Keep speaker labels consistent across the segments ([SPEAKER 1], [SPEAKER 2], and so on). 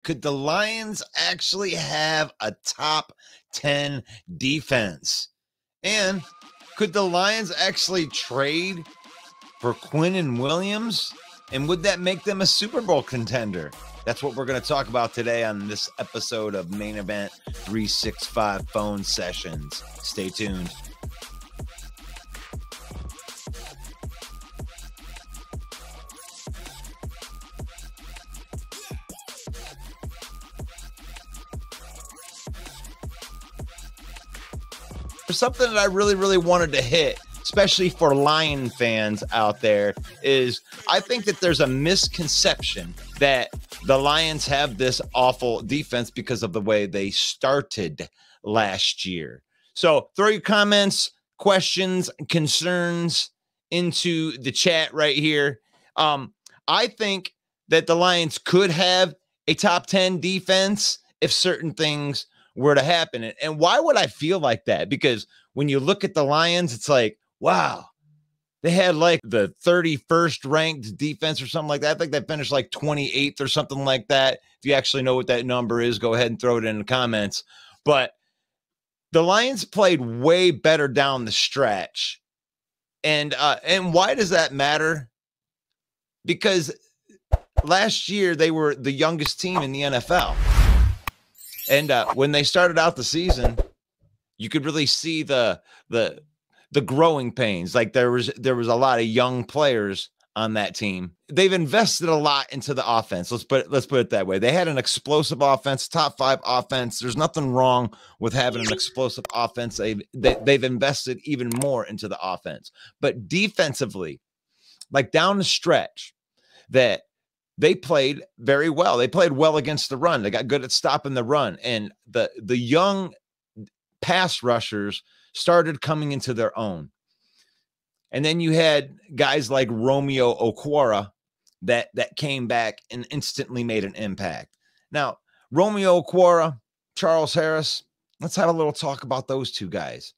[SPEAKER 1] Could the Lions actually have a top 10 defense? And could the Lions actually trade for Quinnen Williams? And would that make them a Super Bowl contender? That's what we're going to talk about today on this episode of Main Event 365 Phone Sessions. Stay tuned. Something that I really wanted to hit, especially for Lion fans out there, is I think that there's a misconception that the Lions have this awful defense because of the way they started last year. So throw your comments, questions, concerns into the chat right here. I think that the Lions could have a top 10 defense if certain things were to happen. And why would I feel like that? Because when you look at the Lions, it's like, wow, they had like the 31st ranked defense or something like that. I think they finished like 28th or something like that. If you actually know what that number is, go ahead and throw it in the comments. But the Lions played way better down the stretch. And why does that matter? Because last year they were the youngest team in the NFL. And when they started out the season, you could really see the growing pains. Like there was a lot of young players on that team. They've invested a lot into the offense. Let's put it that way. They had an explosive offense, top 5 offense. There's nothing wrong with having an explosive offense. They've invested even more into the offense. But defensively, like down the stretch, that they played very well. They played well against the run. They got good at stopping the run. And the young pass rushers started coming into their own. And then you had guys like Romeo Okwara that came back and instantly made an impact. Now, Romeo Okwara, Charles Harris, let's have a little talk about those two guys.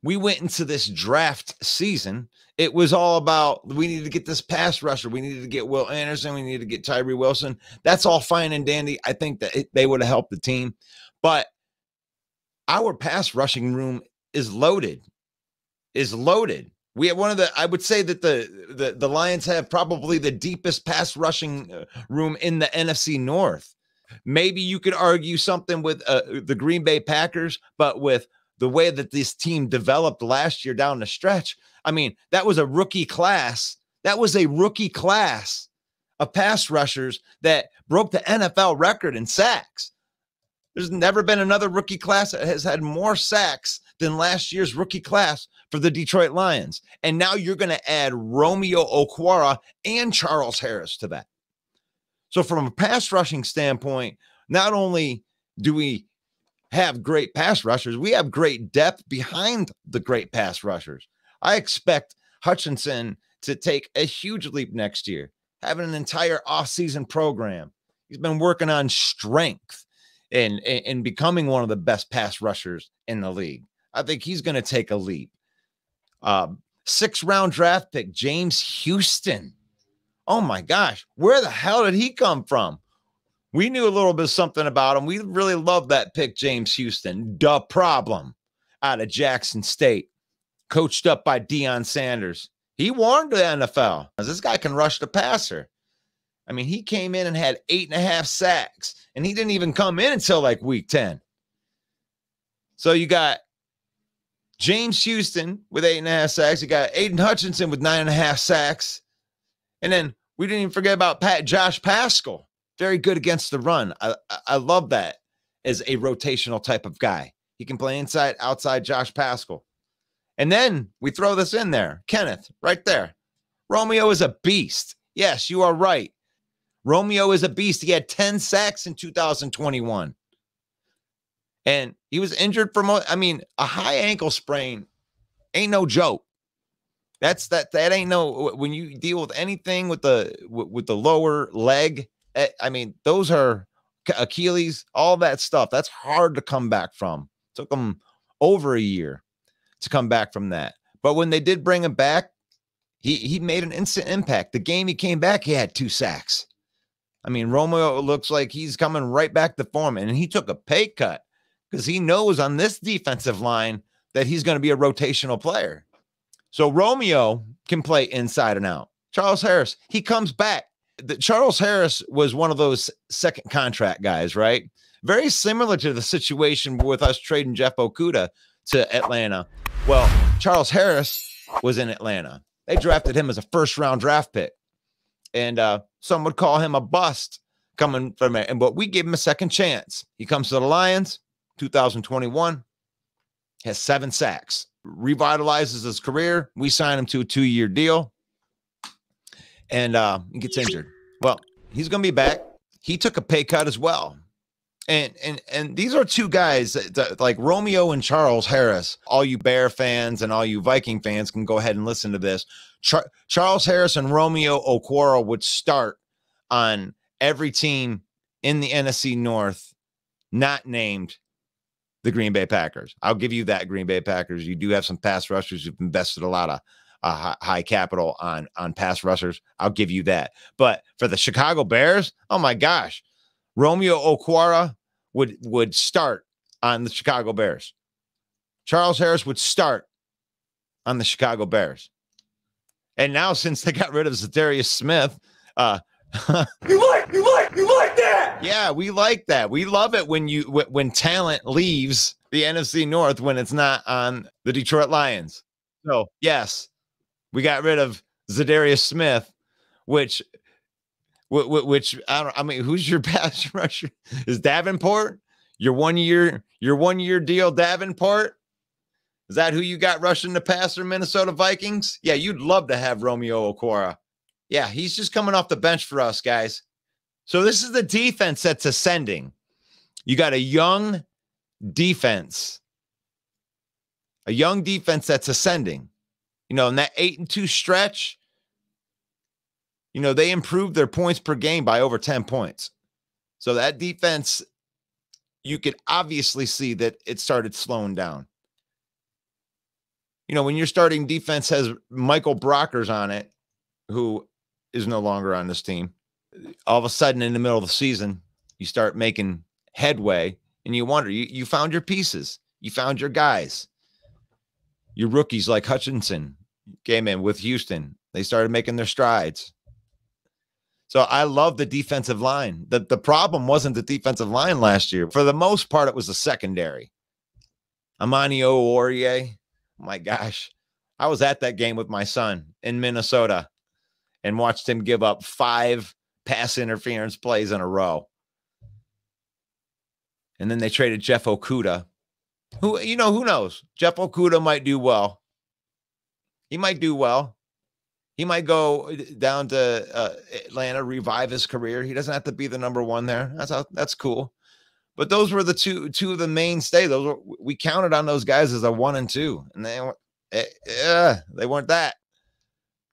[SPEAKER 1] We went into this draft season. It was all about, we needed to get this pass rusher. We needed to get Will Anderson. We needed to get Tyree Wilson. That's all fine and dandy. I think that they would have helped the team. But our pass rushing room is loaded. We have one of the, I would say that the Lions have probably the deepest pass rushing room in the NFC North. Maybe you could argue something with the Green Bay Packers, but with the way that this team developed last year down the stretch, I mean, that was a rookie class. That was a rookie class of pass rushers that broke the NFL record in sacks. There's never been another rookie class that has had more sacks than last year's rookie class for the Detroit Lions. And now you're going to add Romeo Okwara and Charles Harris to that. So from a pass rushing standpoint, not only do we have great pass rushers, we have great depth behind the great pass rushers. I expect Hutchinson to take a huge leap next year, having an entire offseason program. He's been working on strength and becoming one of the best pass rushers in the league. I think he's going to take a leap. 6th-round draft pick, James Houston. Oh my gosh, where the hell did he come from? We knew a little bit of something about him. We really love that pick, James Houston. The problem out of Jackson State, coached up by Deion Sanders. He warned the NFL. This guy can rush the passer. I mean, he came in and had 8.5 sacks, and he didn't even come in until like week 10. So you got James Houston with 8.5 sacks. You got Aiden Hutchinson with 9.5 sacks. And then we didn't even forget about Josh Paschal. Very good against the run. I love that as a rotational type of guy. He can play inside, outside Josh Paschal. And then we throw this in there. Kenneth, right there. Romeo is a beast. Yes, you are right. Romeo is a beast. He had 10 sacks in 2021. And he was injured for a high ankle sprain ain't no joke. That ain't no, when you deal with anything with the lower leg, I mean, those are Achilles, all that stuff. That's hard to come back from. Took them over a year to come back from that. But when they did bring him back, he made an instant impact. The game he came back, he had 2 sacks. I mean, Romeo looks like he's coming right back to form, and he took a pay cut because he knows on this defensive line that he's going to be a rotational player. So Romeo can play inside and out. Charles Harris, he comes back. Charles Harris was one of those second contract guys, right? Very similar to the situation with us trading Jeff Okudah to Atlanta. Well, Charles Harris was in Atlanta. They drafted him as a first-round draft pick. And some would call him a bust coming from it. But we gave him a second chance. He comes to the Lions, 2021, has 7 sacks, revitalizes his career. We sign him to a 2-year deal. And he gets injured. Well, he's going to be back. He took a pay cut as well. And these are two guys that, like Romeo and Charles Harris. All you Bear fans and all you Viking fans can go ahead and listen to this. Charles Harris and Romeo Okwara would start on every team in the NFC North not named the Green Bay Packers. I'll give you that, Green Bay Packers. You do have some pass rushers who've invested a lot of high capital on pass rushers. I'll give you that. But for the Chicago Bears, oh my gosh, Romeo Okwara would start on the Chicago Bears. Charles Harris would start on the Chicago Bears. And now, since they got rid of Zadarius Smith, you like that? Yeah, we like that. We love it when talent leaves the NFC North when it's not on the Detroit Lions. So yes, we got rid of Zadarius Smith, which I mean, who's your pass rusher? Is Davenport your 1 year deal? Davenport, is that who you got rushing the pass for Minnesota Vikings? Yeah, you'd love to have Romeo Okwara. Yeah, he's just coming off the bench for us, guys. So this is the defense that's ascending. You got a young defense that's ascending. You know, in that 8-2 stretch, you know, they improved their points per game by over 10 points. So that defense, you could obviously see that it started slowing down. You know, when your starting defense has Michael Brockers on it, who is no longer on this team, all of a sudden in the middle of the season, you start making headway and you wonder, you found your pieces. You found your guys. Your rookies like Hutchinson came in with Houston. They started making their strides. So I love the defensive line. The problem wasn't the defensive line last year. For the most part, it was the secondary. Amani Oruwariye, oh my gosh. I was at that game with my son in Minnesota and watched him give up 5 pass interference plays in a row. And then they traded Jeff Okudah, who, you know, who knows? Jeff Okudah might do well. He might do well. He might go down to Atlanta, revive his career. He doesn't have to be the number 1 there. That's cool. But those were the two of the mainstay. We counted on those guys as a 1 and 2, and they weren't that.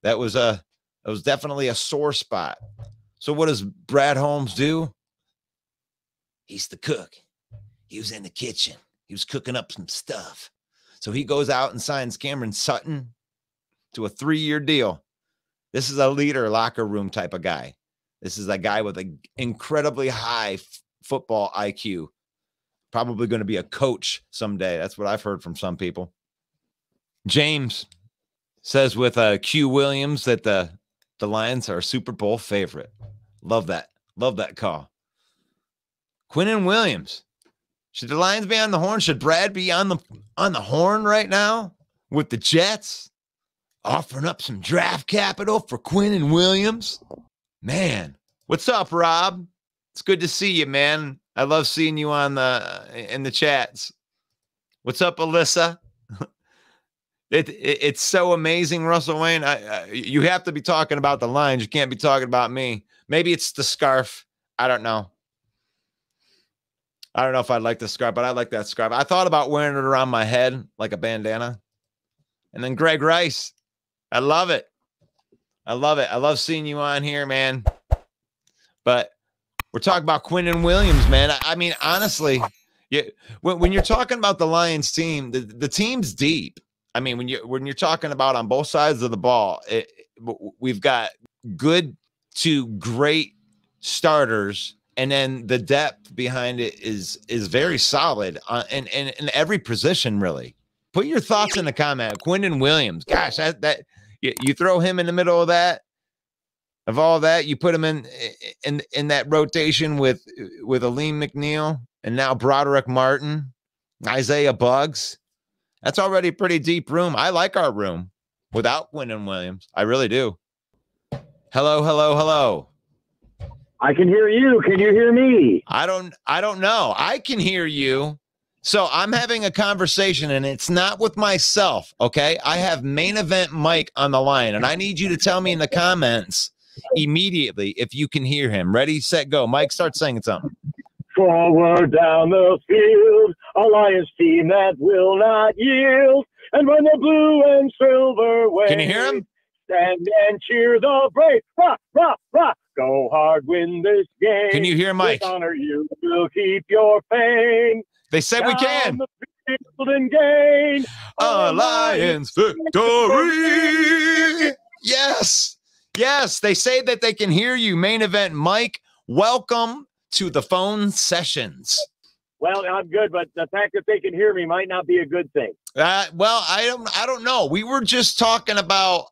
[SPEAKER 1] That was definitely a sore spot. So what does Brad Holmes do? He's the cook. He was in the kitchen. He was cooking up some stuff. So he goes out and signs Cameron Sutton to a 3-year deal. This is a leader, locker room type of guy. This is a guy with an incredibly high football IQ. Probably going to be a coach someday. That's what I've heard from some people. James says with Q Williams that the Lions are a Super Bowl favorite. Love that. Love that call. Quinnen Williams. Should the Lions be on the horn? Should Brad be on the horn right now with the Jets? Offering up some draft capital for Quinnen Williams. Man, what's up, Rob? It's good to see you, man. I love seeing you in the chats. What's up, Alyssa? It's so amazing, Russell Wayne. You have to be talking about the Lions. You can't be talking about me. Maybe it's the scarf. I don't know. I don't know if I'd like the scarf, but I like that scarf. I thought about wearing it around my head like a bandana. And then Greg Rice. I love it. I love it. I love seeing you on here, man. But we're talking about Quinnen Williams, man. I mean, honestly, when you're talking about the Lions team, the team's deep. I mean, when you're talking about on both sides of the ball, we've got good to great starters, and then the depth behind it is very solid in every position, really. Put your thoughts in the comment. Quinnen Williams, gosh, that you throw him in the middle of that, of all that, you put him in that rotation with Aleem McNeil and now Broderick Martin, Isaiah Buggs. That's already a pretty deep room. I like our room without Quinnen Williams. I really do. Hello, hello, hello.
[SPEAKER 2] I can hear you. Can you hear me?
[SPEAKER 1] I don't know. I can hear you. So I'm having a conversation, and it's not with myself, okay? I have main event Mike on the line, and I need you to tell me in the comments immediately if you can hear him. Ready, set, go. Mike, start saying something.
[SPEAKER 2] Forward down the field, a Lions team that will not yield. And when the blue and silver wave,
[SPEAKER 1] can you hear him?
[SPEAKER 2] Stand and cheer the brave. Rock, rock, rock. Go hard, win this game.
[SPEAKER 1] Can you hear Mike?
[SPEAKER 2] With honor, you will keep your fame.
[SPEAKER 1] They said
[SPEAKER 2] down
[SPEAKER 1] we can.
[SPEAKER 2] The field and gain
[SPEAKER 1] a Lions victory. Yes. Yes. They say that they can hear you. Main event Mike, welcome to the phone sessions.
[SPEAKER 2] Well, I'm good, but the fact that they can hear me might not be a good thing.
[SPEAKER 1] Well, I don't know. We were just talking about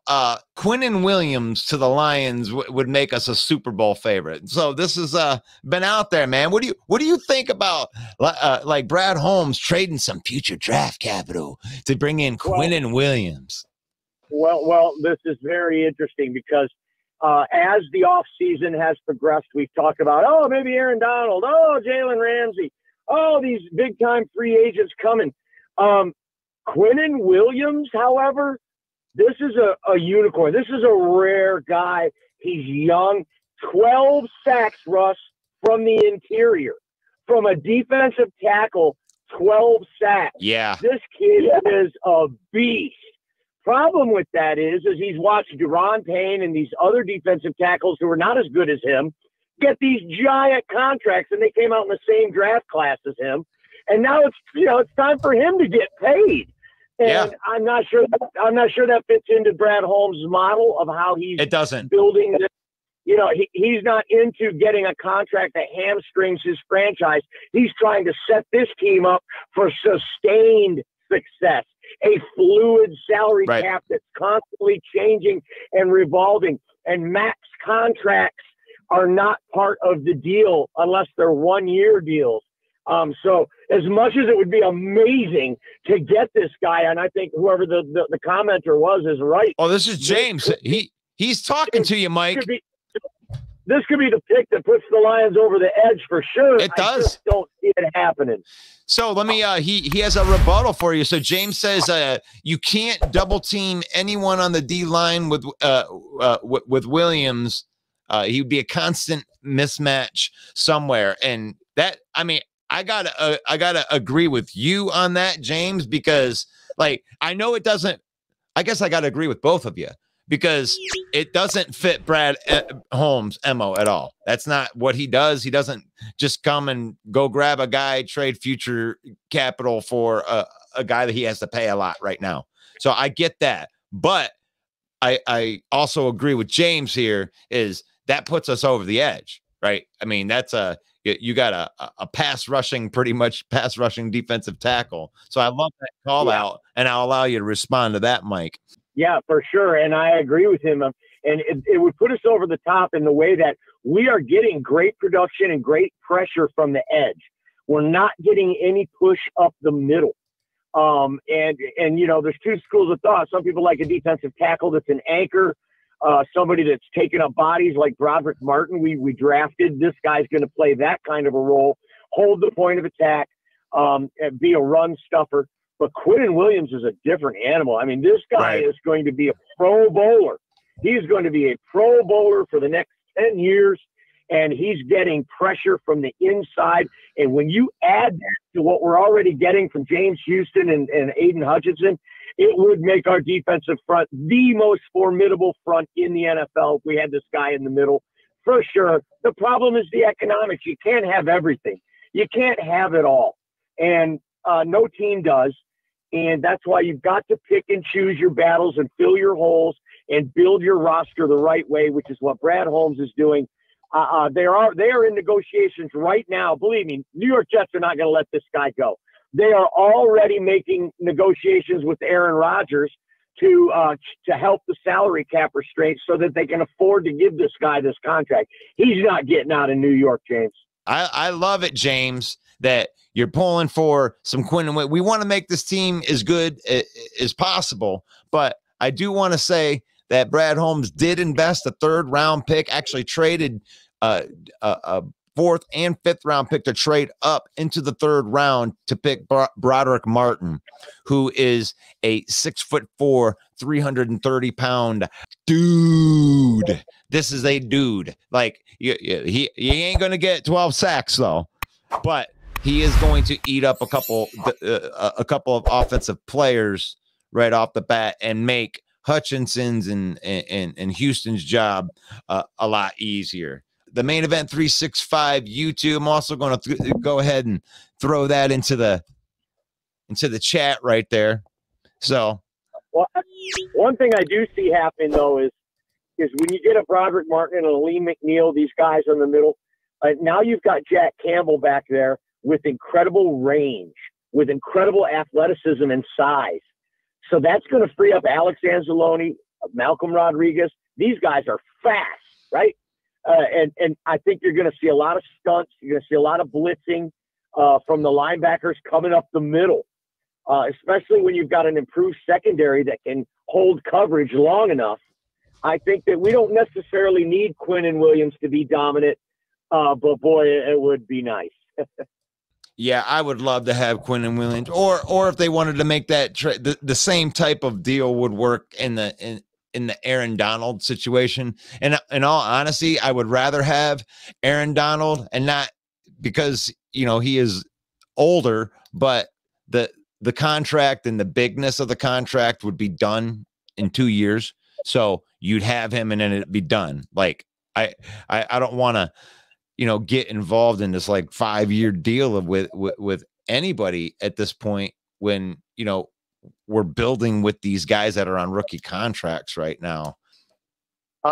[SPEAKER 1] Quinnen Williams to the Lions would make us a Super Bowl favorite. So this has been out there, man. What do you think about like Brad Holmes trading some future draft capital to bring in Quinnen Williams?
[SPEAKER 2] Well, this is very interesting because as the offseason has progressed, we've talked about, maybe Aaron Donald, Jalen Ramsey, these big-time free agents coming. Quinnen Williams, however, this is a unicorn. This is a rare guy. He's young. 12 sacks, Russ, from the interior. From a defensive tackle, 12 sacks.
[SPEAKER 1] Yeah.
[SPEAKER 2] This kid is a beast. Problem with that is he's watched Deron Payne and these other defensive tackles who are not as good as him get these giant contracts, and they came out in the same draft class as him. And now it's time for him to get paid. And yeah. I'm not sure that fits into Brad Holmes' model of how he's building this. He's not into getting a contract that hamstrings his franchise. He's trying to set this team up for sustained success, a fluid salary cap that's constantly changing and revolving, and max contracts are not part of the deal unless they're 1-year deals. So as much as it would be amazing to get this guy, and I think whoever the commenter was is right.
[SPEAKER 1] Oh, this is James. He's talking to you, Mike.
[SPEAKER 2] This could be the pick that puts the Lions over the edge for sure.
[SPEAKER 1] It does.
[SPEAKER 2] I just don't see it happening.
[SPEAKER 1] So let me, he has a rebuttal for you. So James says you can't double team anyone on the D line with Williams. He would be a constant mismatch somewhere. And that, I gotta agree with you on that, James, because I know it doesn't, I guess I gotta agree with both of you because it doesn't fit Brad Holmes' MO at all. That's not what he does. He doesn't just come and go grab a guy, trade future capital for a guy that he has to pay a lot right now. So I get that. But I also agree with James here is that puts us over the edge, right? That's you got a pass rushing defensive tackle. So I love that call out, and I'll allow you to respond to that, Mike.
[SPEAKER 2] Yeah, for sure. And I agree with him. And it would put us over the top in the way that we are getting great production and great pressure from the edge. We're not getting any push up the middle. And there's two schools of thought. Some people like a defensive tackle that's an anchor, somebody that's taking up bodies like Broderick Martin. We drafted. This guy's going to play that kind of a role, hold the point of attack, and be a run stuffer. But Quinnen Williams is a different animal. This guy is going to be a pro bowler. He's going to be a pro bowler for the next 10 years, and he's getting pressure from the inside. And when you add that to what we're already getting from James Houston and Aiden Hutchinson, it would make our defensive front the most formidable front in the NFL if we had this guy in the middle, for sure. The problem is the economics. You can't have everything. You can't have it all. And no team does. And that's why you've got to pick and choose your battles and fill your holes and build your roster the right way, which is what Brad Holmes is doing. They are in negotiations right now. Believe me, New York Jets are not going to let this guy go. They are already making negotiations with Aaron Rodgers to help the salary cap restraints so that they can afford to give this guy this contract. He's not getting out of New York, James.
[SPEAKER 1] I love it, James, that you're pulling for some Quinnen. We want to make this team as good as possible, but I do want to say that Brad Holmes did invest a 3rd round pick, actually traded a 4th and 5th round pick to trade up into the 3rd round to pick Broderick Martin, who is a 6'4", 330-pound dude. This is a dude. Like he ain't gonna get 12 sacks though, but he is going to eat up a couple of offensive players right off the bat and make Hutchinson's and Houston's job a lot easier. The Main Event 365 YouTube. I'm also going to go ahead and throw that into the chat right there. So,
[SPEAKER 2] well, one thing I do see happening though is when you get a Broderick Martin and a Lee McNeil, these guys in the middle. Now you've got Jack Campbell back there with incredible range, with incredible athleticism and size. So that's going to free up Alex Anzalone, Malcolm Rodriguez. These guys are fast, right? And I think you're going to see a lot of stunts. You're going to see a lot of blitzing from the linebackers coming up the middle, especially when you've got an improved secondary that can hold coverage long enough. I think that we don't necessarily need Quinnen Williams to be dominant, but boy, it would be nice.
[SPEAKER 1] Yeah, I would love to have Quinnen Williams, or if they wanted to make that the same type of deal would work in the Aaron Donald situation. And in all honesty, I would rather have Aaron Donald, and not because he is older, but the contract and the bigness of the contract would be done in 2 years. So you'd have him and then it'd be done. Like I don't want to get involved in this like 5-year deal with anybody at this point when, we're building with these guys that are on rookie contracts right now.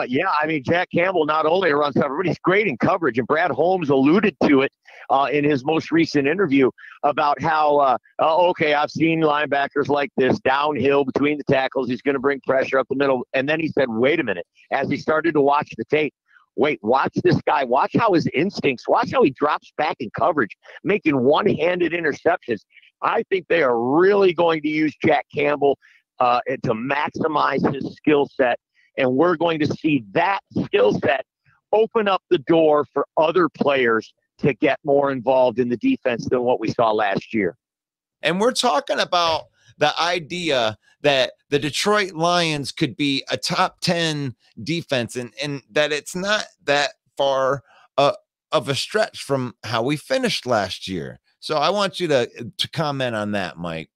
[SPEAKER 3] Yeah, I mean, Jack Campbell not only runs cover, but he's great in coverage. And Brad Holmes alluded to it in his most recent interview about how, okay, I've seen linebackers like this downhill between the tackles. He's going to bring pressure up the middle. And then he said, wait a minute, as he started to watch the tape, wait, watch this guy. Watch how his instincts, watch how he drops back in coverage, making one-handed interceptions. I think they are really going to use Jack Campbell to maximize his skill set. And we're going to see that skill set open up the door for other players to get more involved in the defense than what we saw last year.
[SPEAKER 1] And we're talking about the idea that the Detroit Lions could be a top 10 defense and that it's not that far of a stretch from how we finished last year. So I want you to comment on that, Mike.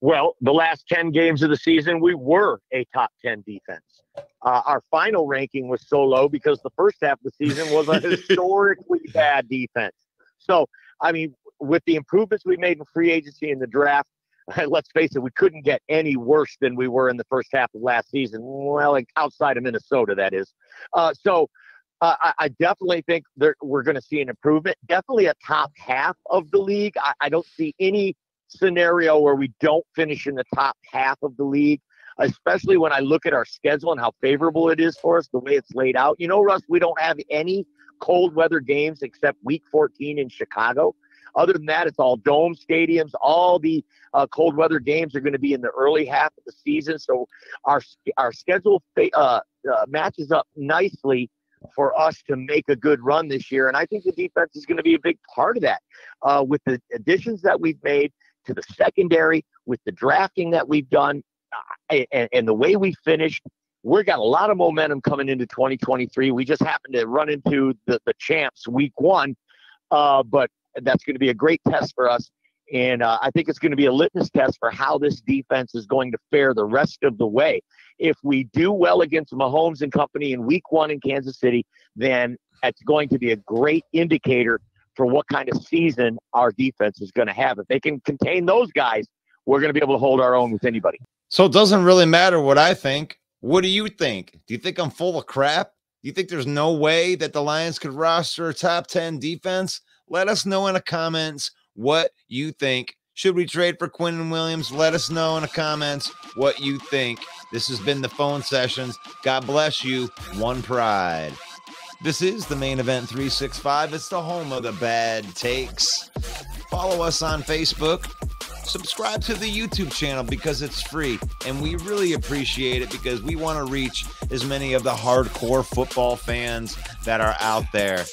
[SPEAKER 3] Well, the last 10 games of the season, we were a top 10 defense. Our final ranking was so low because the first half of the season was a historically bad defense. So, I mean, with the improvements we made in free agency and the draft, let's face it, we couldn't get any worse than we were in the first half of last season. Well, like outside of Minnesota, that is. I definitely think we're going to see an improvement. Definitely a top half of the league. I don't see any scenario where we don't finish in the top half of the league, especially when I look at our schedule and how favorable it is for us, the way it's laid out. Russ, we don't have any cold weather games except week 14 in Chicago. Other than that, it's all dome stadiums. All the cold weather games are going to be in the early half of the season. So our schedule matches up nicely for us to make a good run this year. And I think the defense is going to be a big part of that with the additions that we've made to the secondary, with the drafting that we've done, and the way we finished. We've got a lot of momentum coming into 2023. We just happened to run into the champs week 1, but that's going to be a great test for us. And I think it's going to be a litmus test for how this defense is going to fare the rest of the way. If we do well against Mahomes and company in week 1 in Kansas City, then it's going to be a great indicator for what kind of season our defense is going to have. If they can contain those guys, we're going to be able to hold our own with anybody.
[SPEAKER 1] So it doesn't really matter what I think. What do you think? Do you think I'm full of crap? You think there's no way that the Lions could roster a top 10 defense? Let us know in the comments what you think. Should we trade for Quinnen Williams? Let us know in the comments what you think. This has been the Phone Sessions. God bless you. One Pride. This is the Main Event 365. It's the home of the bad takes. Follow us on Facebook. Subscribe to the YouTube channel because it's free. And we really appreciate it because we want to reach as many of the hardcore football fans that are out there.